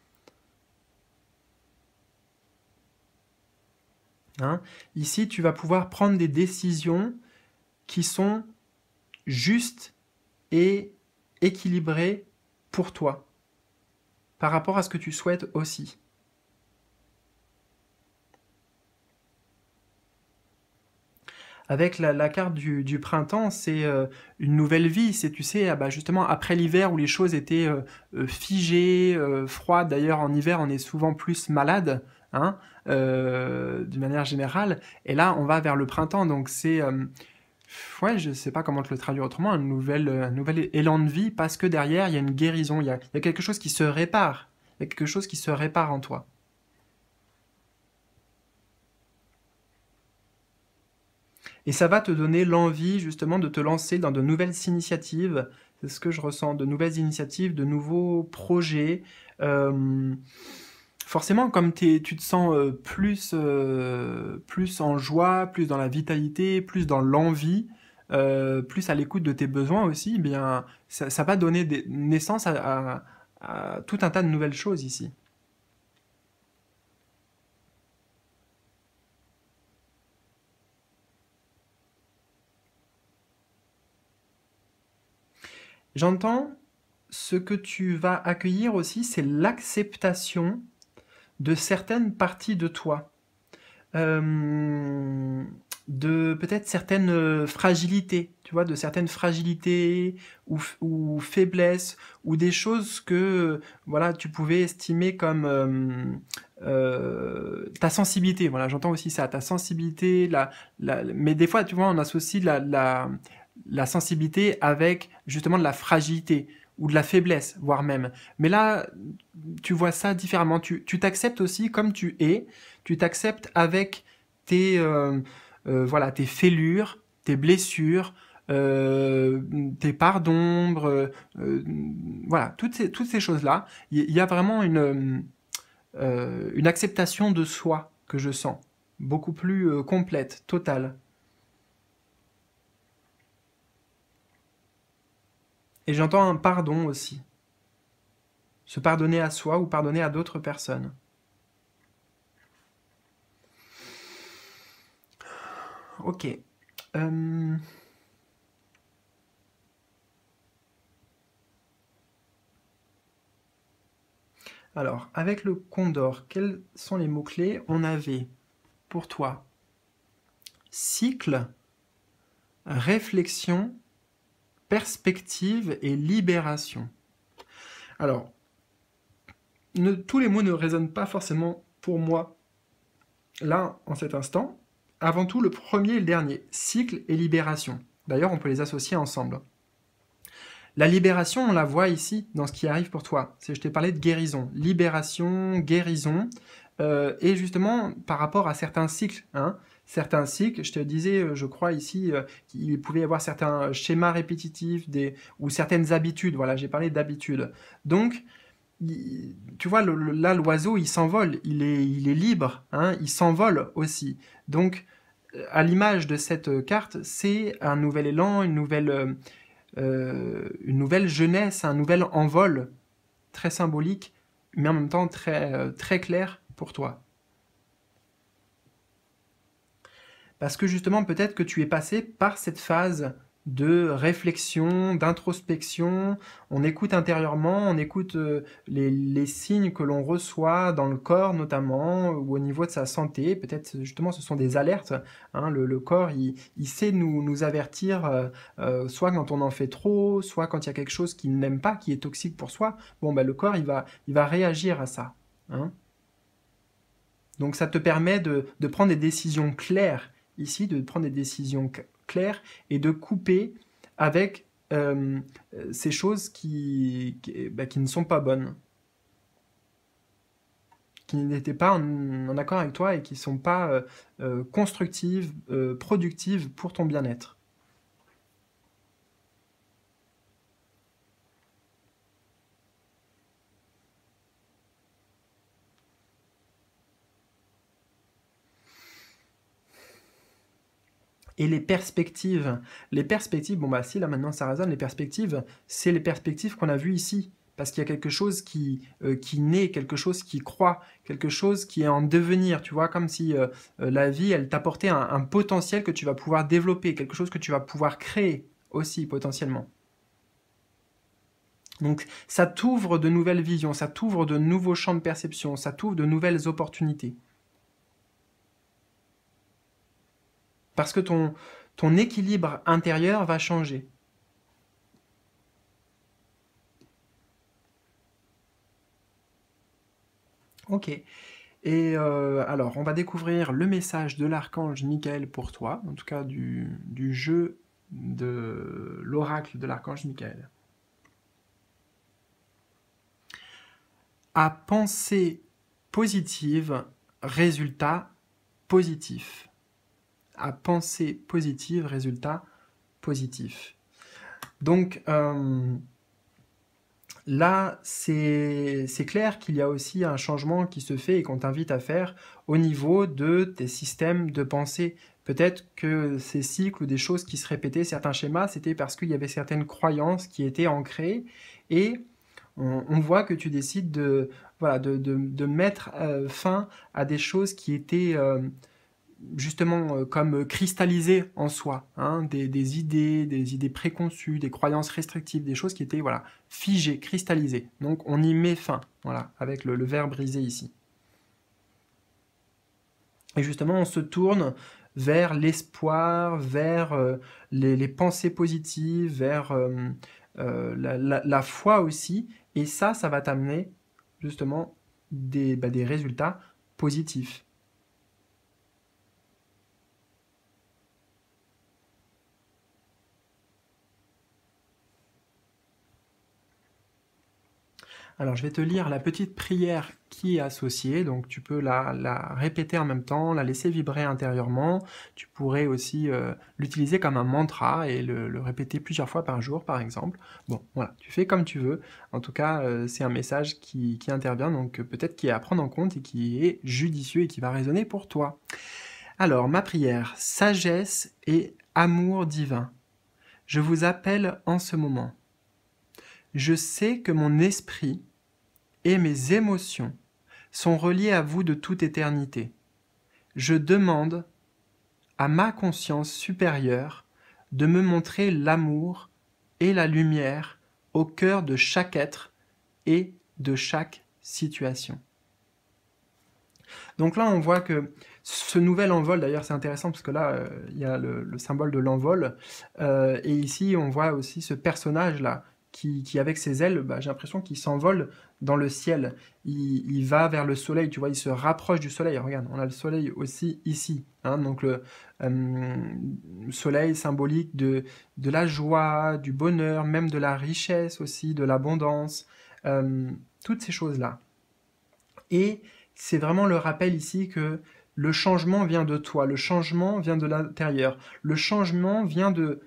[SPEAKER 1] Hein. Ici, tu vas pouvoir prendre des décisions qui sont justes et équilibrées pour toi, par rapport à ce que tu souhaites aussi. Avec la carte du printemps, c'est une nouvelle vie. C'est, tu sais, ah bah justement, après l'hiver où les choses étaient figées, froides. D'ailleurs, en hiver, on est souvent plus malade, hein, d'une manière générale. Et là, on va vers le printemps. Donc, c'est, ouais, je sais pas comment te le traduire autrement, un nouvel élan de vie parce que derrière, il y a une guérison. Il y a quelque chose qui se répare. Il y a quelque chose qui se répare en toi. Et ça va te donner l'envie justement de te lancer dans de nouvelles initiatives. C'est ce que je ressens, de nouvelles initiatives, de nouveaux projets. Euh, forcément, comme tu te sens plus en joie, plus dans la vitalité, plus dans l'envie, plus à l'écoute de tes besoins aussi, eh bien, ça va donner naissance à tout un tas de nouvelles choses ici. J'entends ce que tu vas accueillir aussi, c'est l'acceptation de certaines parties de toi. Euh, de peut-être certaines fragilités, tu vois, de certaines fragilités ou faiblesses, ou des choses que voilà, tu pouvais estimer comme ta sensibilité. Voilà, j'entends aussi ça, ta sensibilité. Mais des fois, tu vois, on associe la sensibilité avec justement de la fragilité ou de la faiblesse, voire même. Mais là, tu vois ça différemment. Tu t'acceptes aussi comme tu es. Tu t'acceptes avec voilà, tes fêlures, tes blessures, tes parts d'ombre, voilà, toutes ces choses-là. Il y a vraiment une acceptation de soi que je sens, beaucoup plus complète, totale. Et j'entends un pardon aussi. Se pardonner à soi ou pardonner à d'autres personnes. Ok. Euh, Alors, avec le Condor, quels sont les mots-clés? On avait, pour toi, cycle, réflexion, perspective et libération. Alors, tous les mots ne résonnent pas forcément pour moi, là, en cet instant. Avant tout, le premier et le dernier, cycle et libération. D'ailleurs, on peut les associer ensemble. La libération, on la voit ici, dans ce qui arrive pour toi. Je t'ai parlé de guérison. Libération, guérison. Et justement, par rapport à certains cycles, hein, certains cycles, je te disais, je crois ici, qu'il pouvait y avoir certains schémas répétitifs ou certaines habitudes. Voilà, j'ai parlé d'habitudes. Donc, tu vois, là, l'oiseau, il s'envole, il est libre, hein, il s'envole aussi. Donc, à l'image de cette carte, c'est un nouvel élan, une nouvelle jeunesse, un nouvel envol très symbolique, mais en même temps très clair pour toi. Parce que justement, peut-être que tu es passé par cette phase de réflexion, d'introspection, on écoute intérieurement, on écoute les signes que l'on reçoit dans le corps notamment, ou au niveau de sa santé, peut-être justement ce sont des alertes, hein, le corps il sait nous avertir, soit quand on en fait trop, soit quand il y a quelque chose qu'il n'aime pas, qui est toxique pour soi, bon ben le corps il va réagir à ça. Hein. Donc ça te permet de prendre des décisions claires ici, de prendre des décisions claires et de couper avec ces choses qui ne sont pas bonnes, qui n'étaient pas en accord avec toi et qui ne sont pas constructives, productives pour ton bien-être. Et les perspectives, bon bah si là maintenant ça résonne, les perspectives, c'est les perspectives qu'on a vues ici. Parce qu'il y a quelque chose qui naît, quelque chose qui croît, quelque chose qui est en devenir, tu vois, comme si la vie, elle t'apportait un potentiel que tu vas pouvoir développer, quelque chose que tu vas pouvoir créer aussi potentiellement. Donc ça t'ouvre de nouvelles visions, ça t'ouvre de nouveaux champs de perception, ça t'ouvre de nouvelles opportunités. Parce que ton équilibre intérieur va changer. Ok. Et alors, on va découvrir le message de l'archange Michael pour toi, en tout cas du jeu de l'oracle de l'archange Michael. À pensée positive, résultat positif. À pensée positive, résultat positif. Donc, Là, c'est clair qu'il y a aussi un changement qui se fait et qu'on t'invite à faire au niveau de tes systèmes de pensée. Peut-être que ces cycles ou des choses qui se répétaient, certains schémas, c'était parce qu'il y avait certaines croyances qui étaient ancrées et on voit que tu décides de, voilà, de mettre fin à des choses qui étaient justement comme cristallisées en soi, hein, des idées préconçues, des croyances restrictives, des choses qui étaient voilà, figées, cristallisées. Donc on y met fin, voilà, avec le verre brisé ici. Et justement, on se tourne vers l'espoir, vers les pensées positives, vers la foi aussi. Et ça va t'amener justement des résultats positifs. Alors, je vais te lire la petite prière qui est associée, donc tu peux la répéter en même temps, la laisser vibrer intérieurement. Tu pourrais aussi l'utiliser comme un mantra et le répéter plusieurs fois par jour, par exemple. Bon, voilà, tu fais comme tu veux. En tout cas, c'est un message qui intervient, donc peut-être qui est à prendre en compte et qui est judicieux et qui va résonner pour toi. Alors, ma prière, sagesse et amour divin. Je vous appelle en ce moment. Je sais que mon esprit et mes émotions sont reliées à vous de toute éternité. Je demande à ma conscience supérieure de me montrer l'amour et la lumière au cœur de chaque être et de chaque situation. Donc là, on voit que ce nouvel envol, d'ailleurs c'est intéressant parce que là, il y a le symbole de l'envol, et ici on voit aussi ce personnage-là, qui avec ses ailes, bah, j'ai l'impression qu'il s'envole dans le ciel. Il va vers le soleil, tu vois, il se rapproche du soleil. Regarde, on a le soleil aussi ici, hein, donc le soleil symbolique de la joie, du bonheur, même de la richesse aussi, de l'abondance, toutes ces choses-là. Et c'est vraiment le rappel ici que le changement vient de toi, le changement vient de l'intérieur, le changement vient de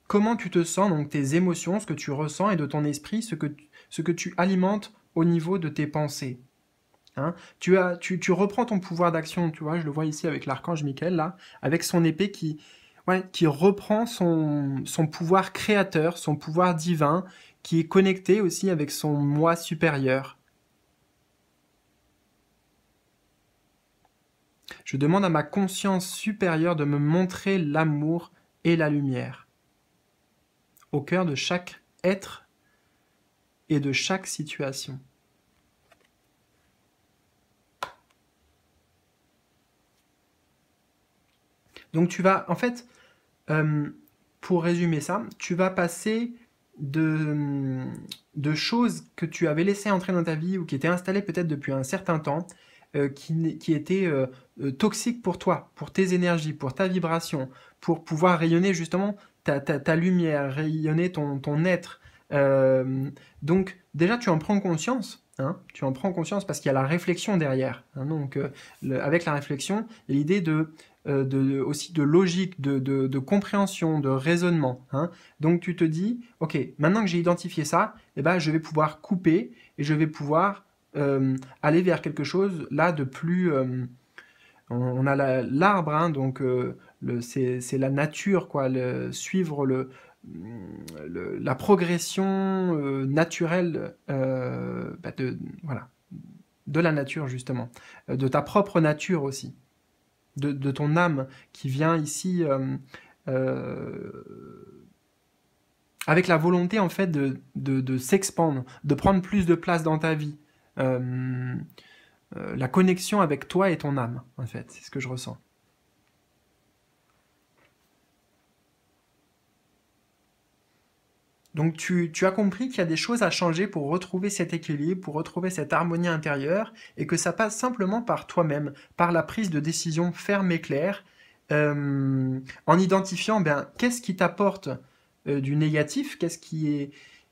[SPEAKER 1] comment tu te sens, donc tes émotions, ce que tu ressens, et de ton esprit, ce que tu alimentes au niveau de tes pensées. Hein. Tu reprends ton pouvoir d'action, tu vois, je le vois ici avec l'archange Michael, là, avec son épée qui reprend son pouvoir créateur, son pouvoir divin, qui est connecté aussi avec son moi supérieur. Je demande à ma conscience supérieure de me montrer l'amour et la lumière au cœur de chaque être et de chaque situation. Donc tu vas, en fait, pour résumer ça, tu vas passer de choses que tu avais laissées entrer dans ta vie ou qui étaient installées peut-être depuis un certain temps, qui étaient toxiques pour toi, pour tes énergies, pour ta vibration, pour pouvoir rayonner justement ta lumière, rayonner ton être. Donc déjà, tu en prends conscience. Hein, tu en prends conscience parce qu'il y a la réflexion derrière. Hein, donc, avec la réflexion, il y a l'idée aussi de logique, de compréhension, de raisonnement. Hein. Donc tu te dis, ok, maintenant que j'ai identifié ça, eh ben, je vais pouvoir couper et je vais pouvoir aller vers quelque chose là de plus... on a l'arbre, hein, donc c'est la nature, quoi, suivre la progression naturelle voilà, de la nature, justement, de ta propre nature aussi, de ton âme qui vient ici avec la volonté, en fait, de s'expandre, de prendre plus de place dans ta vie. La connexion avec toi et ton âme, en fait, c'est ce que je ressens. Donc tu as compris qu'il y a des choses à changer pour retrouver cet équilibre, pour retrouver cette harmonie intérieure, et que ça passe simplement par toi-même, par la prise de décision ferme et claire, en identifiant qu'est-ce qui t'apporte du négatif, qu'est-ce qui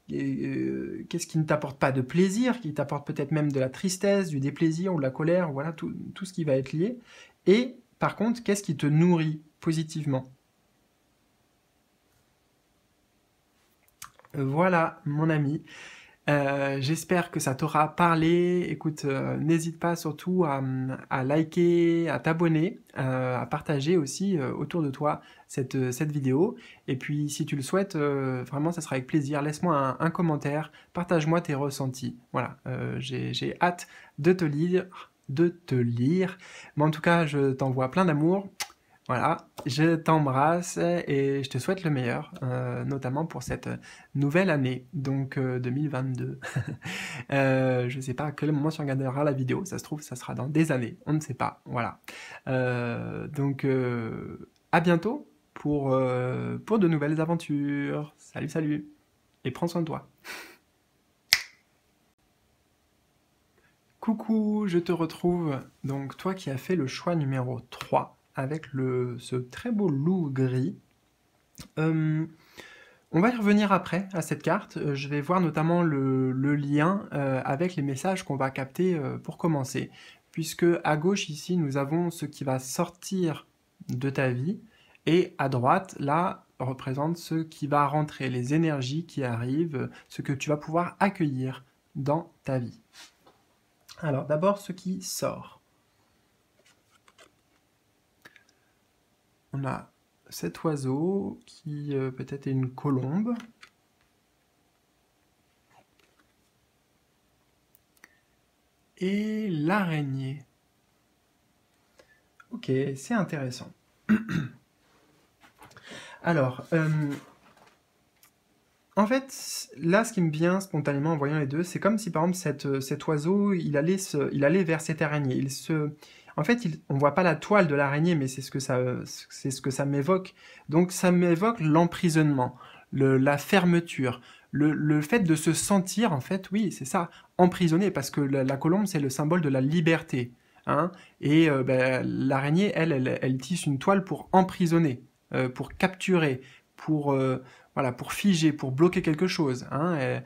[SPEAKER 1] ne t'apporte pas de plaisir, qui t'apporte peut-être même de la tristesse, du déplaisir ou de la colère, voilà tout ce qui va être lié. Et par contre, qu'est-ce qui te nourrit positivement? Voilà, mon ami. J'espère que ça t'aura parlé. Écoute, n'hésite pas surtout à liker, à t'abonner, à partager aussi autour de toi cette vidéo. Et puis, si tu le souhaites, vraiment, ça sera avec plaisir. Laisse-moi un commentaire, partage-moi tes ressentis. Voilà, j'ai hâte de te lire. Mais en tout cas, je t'envoie plein d'amour. Voilà, je t'embrasse et je te souhaite le meilleur, notamment pour cette nouvelle année, donc 2022. Je ne sais pas à quel moment tu regarderas la vidéo, ça se trouve, ça sera dans des années, on ne sait pas, voilà. Donc à bientôt pour de nouvelles aventures. Salut, salut, et prends soin de toi. Coucou, je te retrouve, donc toi qui as fait le choix numéro 3 avec ce très beau loup gris. Euh, on va y revenir après à cette carte. Je vais voir notamment le lien avec les messages qu'on va capter pour commencer. Puisque à gauche ici, nous avons ce qui va sortir de ta vie. Et à droite, là, représente ce qui va rentrer, les énergies qui arrivent, ce que tu vas pouvoir accueillir dans ta vie. Alors d'abord, ce qui sort. On a cet oiseau qui peut-être est une colombe. Et l'araignée. Ok, c'est intéressant. Alors, en fait, là, ce qui me vient spontanément en voyant les deux, c'est comme si, par exemple, cet oiseau, il allait vers cette araignée. En fait, on voit pas la toile de l'araignée, mais c'est ce que ça m'évoque. Donc, ça m'évoque l'emprisonnement, la fermeture, le fait de se sentir, en fait, oui, c'est ça, emprisonné, parce que la colombe, c'est le symbole de la liberté. Hein, et ben, l'araignée, elle tisse une toile pour emprisonner, pour capturer, pour voilà, pour figer, pour bloquer quelque chose. Hein.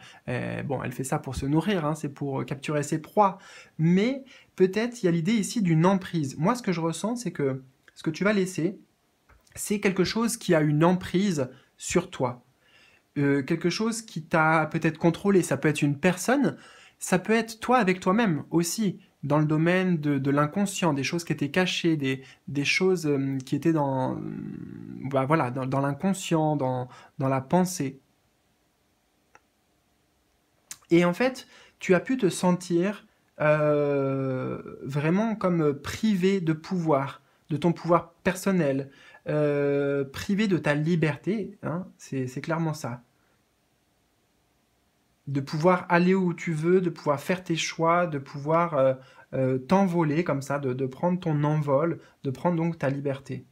[SPEAKER 1] Bon, elle fait ça pour se nourrir, hein, c'est pour capturer ses proies. Mais peut-être il y a l'idée ici d'une emprise. Moi, ce que je ressens, c'est que ce que tu vas laisser, c'est quelque chose qui a une emprise sur toi. Quelque chose qui t'a peut-être contrôlé. Ça peut être une personne, ça peut être toi avec toi-même aussi, dans le domaine de l'inconscient, des choses qui étaient cachées, des choses qui étaient bah voilà, dans l'inconscient, dans la pensée. Et en fait, tu as pu te sentir vraiment comme privé de pouvoir, de ton pouvoir personnel, privé de ta liberté, hein, c'est clairement ça. De pouvoir aller où tu veux, de pouvoir faire tes choix, de pouvoir t'envoler comme ça, de prendre ton envol, de prendre donc ta liberté.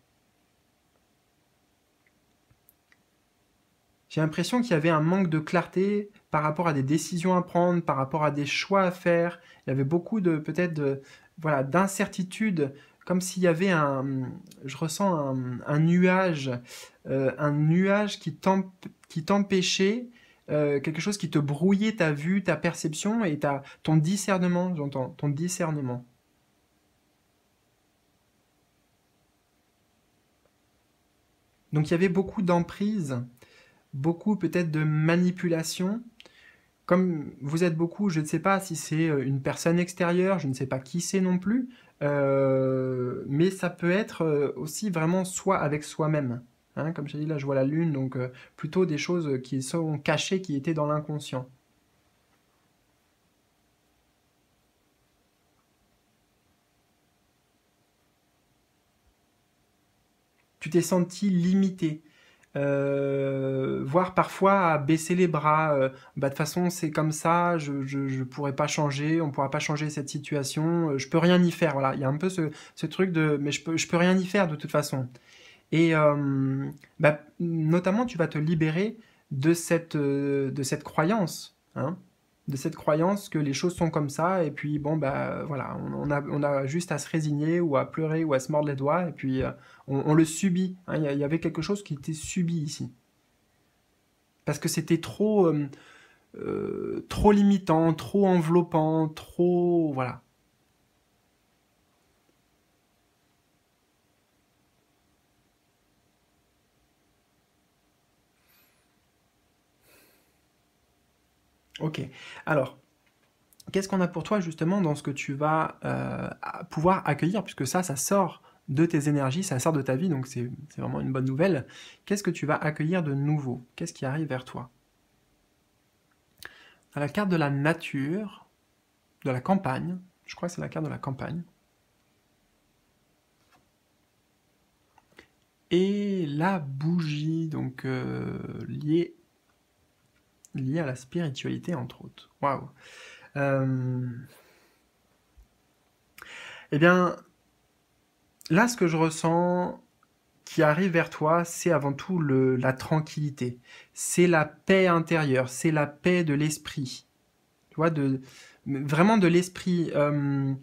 [SPEAKER 1] J'ai l'impression qu'il y avait un manque de clarté par rapport à des décisions à prendre, par rapport à des choix à faire. Il y avait beaucoup de peut-être voilà, d'incertitude, comme s'il y avait je ressens un nuage qui t'empêchait, quelque chose qui te brouillait ta vue, ta perception et ton discernement, j'entends, ton discernement. Donc il y avait beaucoup d'emprise, beaucoup peut-être de manipulation. Comme vous êtes beaucoup, je ne sais pas si c'est une personne extérieure, je ne sais pas qui c'est non plus, mais ça peut être aussi vraiment soi avec soi-même. Hein, comme je t'ai dit, là je vois la lune, donc plutôt des choses qui sont cachées, qui étaient dans l'inconscient. Tu t'es senti limité, voire parfois à baisser les bras. Bah, de toute façon, c'est comme ça, je pourrais pas changer, on pourra pas changer cette situation, je peux rien y faire. Voilà, il y a un peu ce truc de, mais je peux rien y faire de toute façon. Et bah, notamment, tu vas te libérer de cette croyance, hein, de cette croyance que les choses sont comme ça, et puis bon, bah voilà, on a juste à se résigner, ou à pleurer, ou à se mordre les doigts, et puis on le subit. Hein. Il y avait quelque chose qui était subi ici. Parce que c'était trop limitant, trop enveloppant, trop... Voilà. Ok. Alors, qu'est-ce qu'on a pour toi justement dans ce que tu vas pouvoir accueillir, puisque ça sort de tes énergies, ça sort de ta vie, donc c'est vraiment une bonne nouvelle. Qu'est-ce que tu vas accueillir de nouveau? Qu'est-ce qui arrive vers toi? À la carte de la nature, de la campagne, je crois que c'est la carte de la campagne, et la bougie, donc liée à la spiritualité entre autres. Waouh! Euh, Eh bien, là, ce que je ressens qui arrive vers toi, c'est avant tout la tranquillité. C'est la paix intérieure, c'est la paix de l'esprit. Tu vois, vraiment de l'esprit. Euh,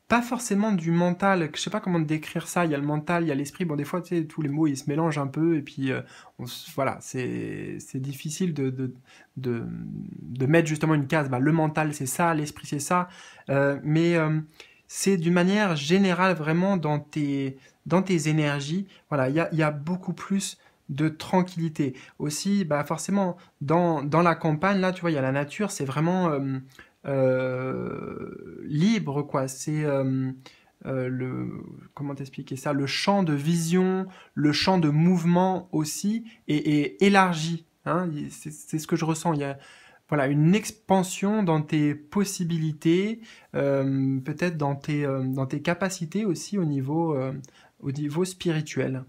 [SPEAKER 1] Pas forcément du mental, je sais pas comment décrire ça, il y a le mental, il y a l'esprit, bon des fois tu sais, tous les mots ils se mélangent un peu et puis voilà, c'est difficile de mettre justement une case, bah, le mental c'est ça, l'esprit c'est ça, mais c'est d'une manière générale vraiment dans tes énergies, voilà, il y a beaucoup plus de tranquillité. Aussi, bah forcément, dans la campagne, là tu vois, il y a la nature, c'est vraiment libre, quoi. C'est comment t'expliquer ça? Le champ de vision, le champ de mouvement aussi est élargi. Hein. C'est ce que je ressens. Il y a voilà, une expansion dans tes possibilités, peut-être dans tes capacités aussi au niveau spirituel.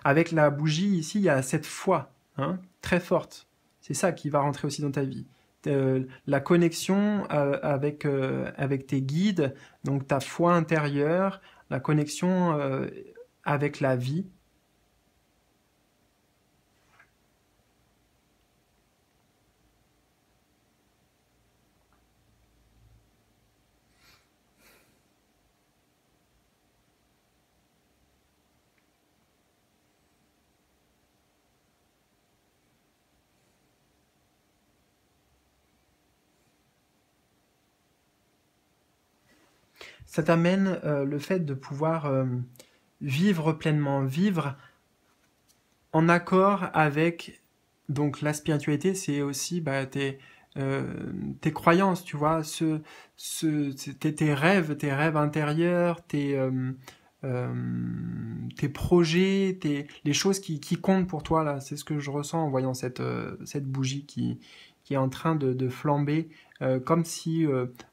[SPEAKER 1] Avec la bougie ici, il y a cette foi hein, très forte. C'est ça qui va rentrer aussi dans ta vie. La connexion avec tes guides, donc ta foi intérieure, la connexion avec la vie. Ça t'amène le fait de pouvoir vivre pleinement, vivre en accord avec donc la spiritualité, c'est aussi bah, tes croyances, tu vois, tes rêves intérieurs, euh, tes projets, les choses qui comptent pour toi là. C'est ce que je ressens en voyant cette bougie qui est en train de flamber, comme si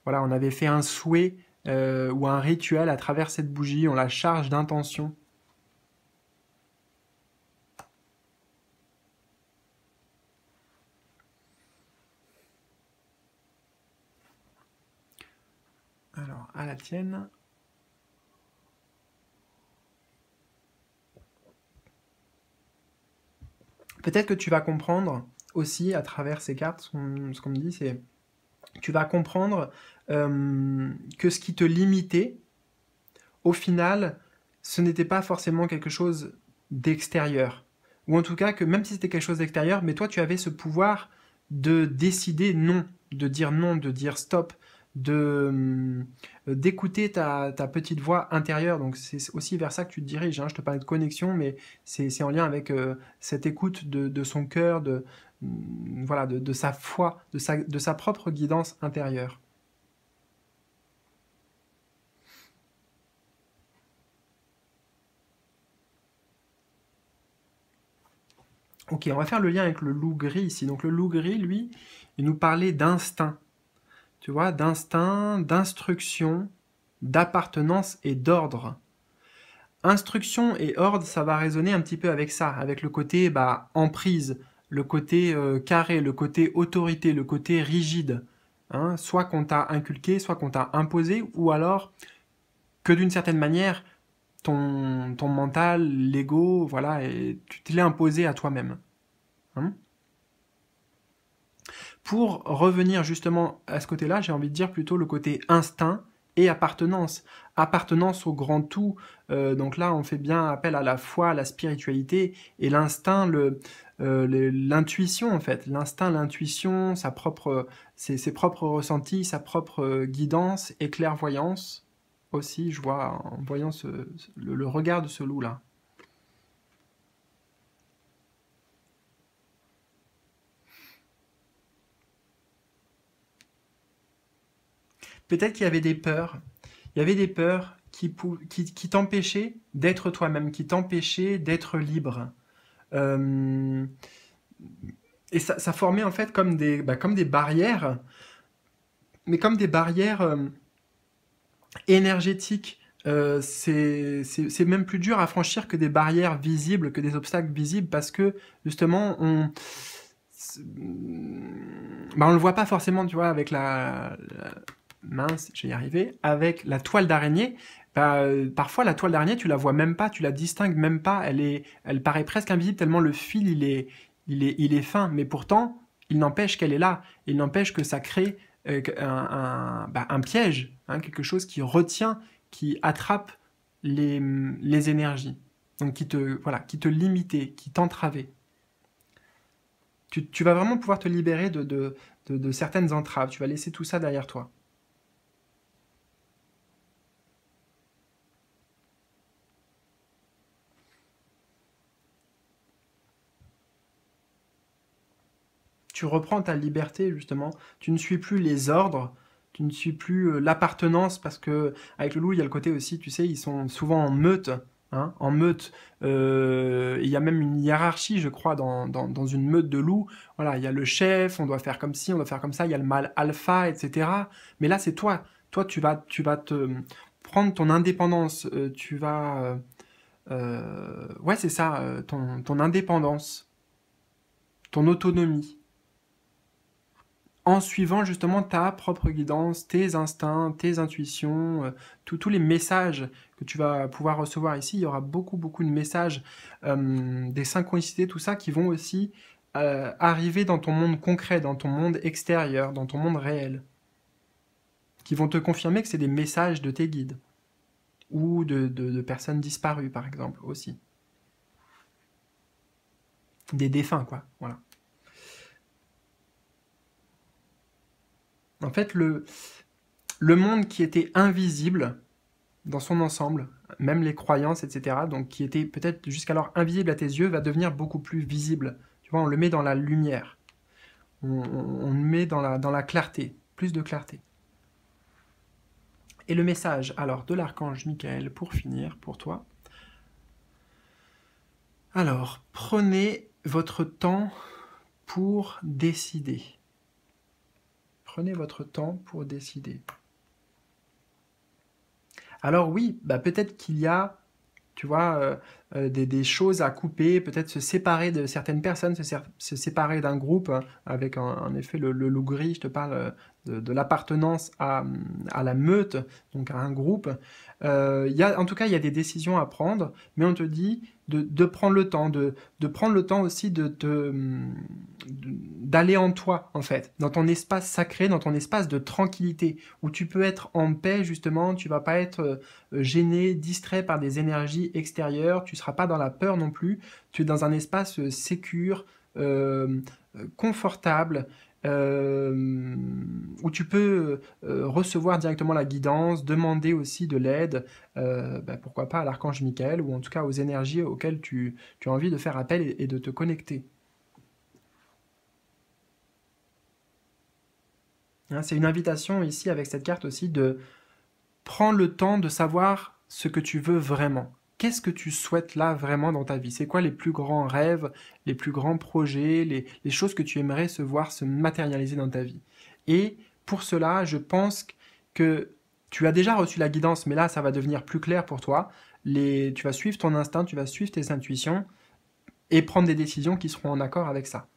[SPEAKER 1] voilà, on avait fait un souhait ou un rituel à travers cette bougie, on la charge d'intention. Alors, à la tienne. Peut-être que tu vas comprendre aussi à travers ces cartes, ce qu'on me dit, c'est tu vas comprendre que ce qui te limitait, au final, ce n'était pas forcément quelque chose d'extérieur. Ou en tout cas que même si c'était quelque chose d'extérieur, mais toi tu avais ce pouvoir de décider non, de dire non, de dire stop, d'écouter ta petite voix intérieure. Donc c'est aussi vers ça que tu te diriges. Hein. Je te parlais de connexion, mais c'est en lien avec cette écoute de son cœur, voilà, de sa foi, de sa propre guidance intérieure. Ok, on va faire le lien avec le loup gris ici. Donc le loup gris, lui, il nous parlait d'instinct. Tu vois, d'instinct, d'instruction, d'appartenance et d'ordre. Instruction et ordre, ça va résonner un petit peu avec ça, avec le côté bah, emprise, le côté carré, le côté autorité, le côté rigide. Hein, soit qu'on t'a inculqué, soit qu'on t'a imposé, ou alors que d'une certaine manière, ton mental, l'ego, voilà, et tu te l'es imposé à toi-même. Hein. Pour revenir justement à ce côté-là, j'ai envie de dire plutôt le côté instinct et appartenance. Appartenance au grand tout. Donc là, on fait bien appel à la foi, à la spiritualité et l'instinct, l'intuition en fait. L'instinct, l'intuition, ses propres ressentis, sa propre guidance et clairvoyance aussi, je vois en voyant le regard de ce loup-là. peut-être qu'il y avait des peurs. Il y avait des peurs qui t'empêchaient d'être toi-même, qui t'empêchaient d'être libre. Euh, et ça formait en fait comme des barrières, mais comme des barrières énergétiques. C'est même plus dur à franchir que des barrières visibles, que des obstacles visibles, parce que justement, on le voit pas forcément, tu vois, avec mince, je vais y arriver, avec la toile d'araignée. Parfois, la toile d'araignée, tu la vois même pas, tu la distingues même pas. Elle paraît presque invisible tellement le fil, il est fin. Mais pourtant, il n'empêche qu'elle est là. Il n'empêche que ça crée un piège, hein, quelque chose qui retient, qui attrape les énergies. Donc, qui te limitait, qui t'entravait. Tu vas vraiment pouvoir te libérer de certaines entraves. Tu vas laisser tout ça derrière toi. Tu reprends ta liberté, justement. Tu ne suis plus les ordres, tu ne suis plus l'appartenance, parce que avec le loup, il y a le côté aussi, tu sais, ils sont souvent en meute. Hein, en meute. Il y a même une hiérarchie, je crois, dans une meute de loups. Voilà, il y a le chef, on doit faire comme ci, on doit faire comme ça, il y a le mâle alpha, etc. Mais là, c'est toi. Toi, tu vas te prendre ton indépendance. Ouais, c'est ça, ton indépendance, ton autonomie, en suivant justement ta propre guidance, tes instincts, tes intuitions, tous les messages que tu vas pouvoir recevoir ici. Il y aura beaucoup de messages, des synchronicités, tout ça, qui vont aussi arriver dans ton monde concret, dans ton monde extérieur, dans ton monde réel, qui vont te confirmer que c'est des messages de tes guides, ou de personnes disparues, par exemple, aussi. Des défunts, quoi, voilà. En fait, le monde qui était invisible dans son ensemble, même les croyances, etc., donc qui était peut-être jusqu'alors invisible à tes yeux, va devenir beaucoup plus visible. Tu vois, on le met dans la lumière, on le met dans la clarté, plus de clarté. Et le message, alors, de l'archange Michael, pour finir, pour toi. Alors, prenez votre temps pour décider. Prenez votre temps pour décider. Alors oui, bah peut-être qu'il y a, tu vois, des choses à couper, peut-être se séparer de certaines personnes, se séparer d'un groupe, hein, avec en effet le loup gris, je te parle de l'appartenance à la meute, donc à un groupe. En tout cas, il y a des décisions à prendre, mais on te dit de prendre le temps, de prendre le temps aussi d'aller en toi, en fait, dans ton espace sacré, dans ton espace de tranquillité, où tu peux être en paix, justement, tu vas pas être gêné, distrait par des énergies extérieures, tu seras pas dans la peur non plus, tu es dans un espace sécure, confortable, où tu peux recevoir directement la guidance, demander aussi de l'aide, pourquoi pas à l'archange Michael, ou en tout cas aux énergies auxquelles tu as envie de faire appel et de te connecter. Hein, c'est une invitation ici avec cette carte aussi de prendre le temps de savoir ce que tu veux vraiment. Qu'est-ce que tu souhaites là vraiment dans ta vie? C'est quoi les plus grands rêves, les plus grands projets, les choses que tu aimerais se voir se matérialiser dans ta vie? Et pour cela, je pense que tu as déjà reçu la guidance, mais là, ça va devenir plus clair pour toi. Tu vas suivre ton instinct, tu vas suivre tes intuitions et prendre des décisions qui seront en accord avec ça.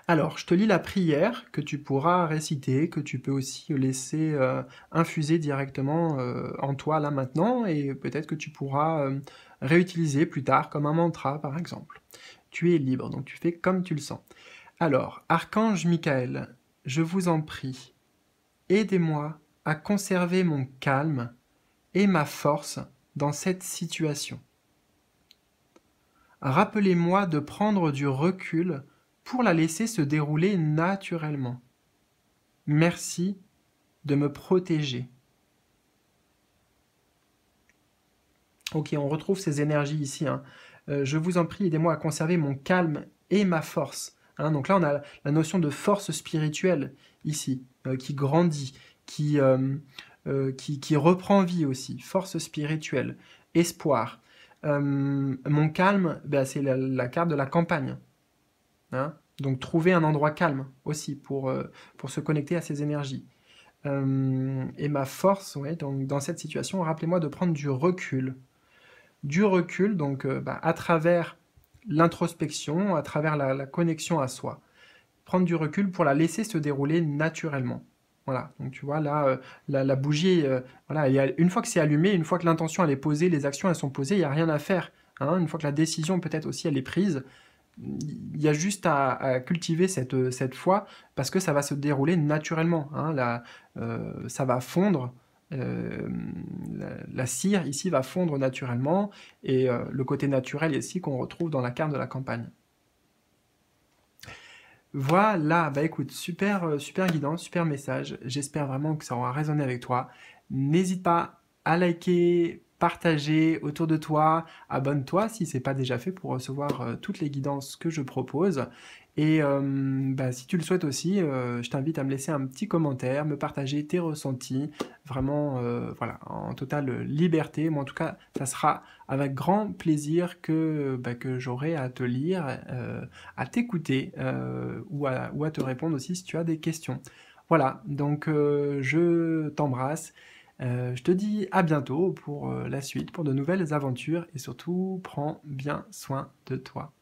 [SPEAKER 1] Alors, je te lis la prière que tu pourras réciter, que tu peux aussi laisser infuser directement en toi là maintenant, et peut-être que tu pourras réutiliser plus tard comme un mantra par exemple. Tu es libre, donc tu fais comme tu le sens. Alors, Archange Michael, je vous en prie, aidez-moi à conserver mon calme et ma force dans cette situation. Rappelez-moi de prendre du recul pour la laisser se dérouler naturellement. Merci de me protéger. Ok, on retrouve ces énergies ici, hein. Je vous en prie, aidez-moi à conserver mon calme et ma force. Hein, donc là, on a la notion de force spirituelle ici, qui grandit, qui reprend vie aussi. Force spirituelle, espoir. Mon calme, ben, c'est la carte de la campagne. Hein, donc trouver un endroit calme aussi pour se connecter à ces énergies. Et ma force, ouais, donc dans cette situation, rappelez-moi de prendre du recul. Du recul, donc bah, à travers l'introspection, à travers la connexion à soi. Prendre du recul pour la laisser se dérouler naturellement. Voilà, donc tu vois, là, la bougie, voilà, une fois que c'est allumé, une fois que l'intention elle est posée, les actions elles sont posées, il n'y a rien à faire. Hein, une fois que la décision peut-être aussi elle est prise, il y a juste à cultiver cette foi parce que ça va se dérouler naturellement. Hein, ça va fondre. La cire ici va fondre naturellement et le côté naturel ici qu'on retrouve dans la carte de la campagne. Voilà, bah écoute, super guidance, super message. J'espère vraiment que ça aura résonné avec toi. N'hésite pas à liker, partager autour de toi, abonne-toi si c'est pas déjà fait pour recevoir toutes les guidances que je propose. Et bah, si tu le souhaites aussi, je t'invite à me laisser un petit commentaire, me partager tes ressentis, vraiment, voilà, en totale liberté. Moi, en tout cas, ça sera avec grand plaisir que j'aurai à te lire, à t'écouter ou à te répondre aussi si tu as des questions. Voilà, donc je t'embrasse. Je te dis à bientôt pour la suite, pour de nouvelles aventures et surtout, prends bien soin de toi.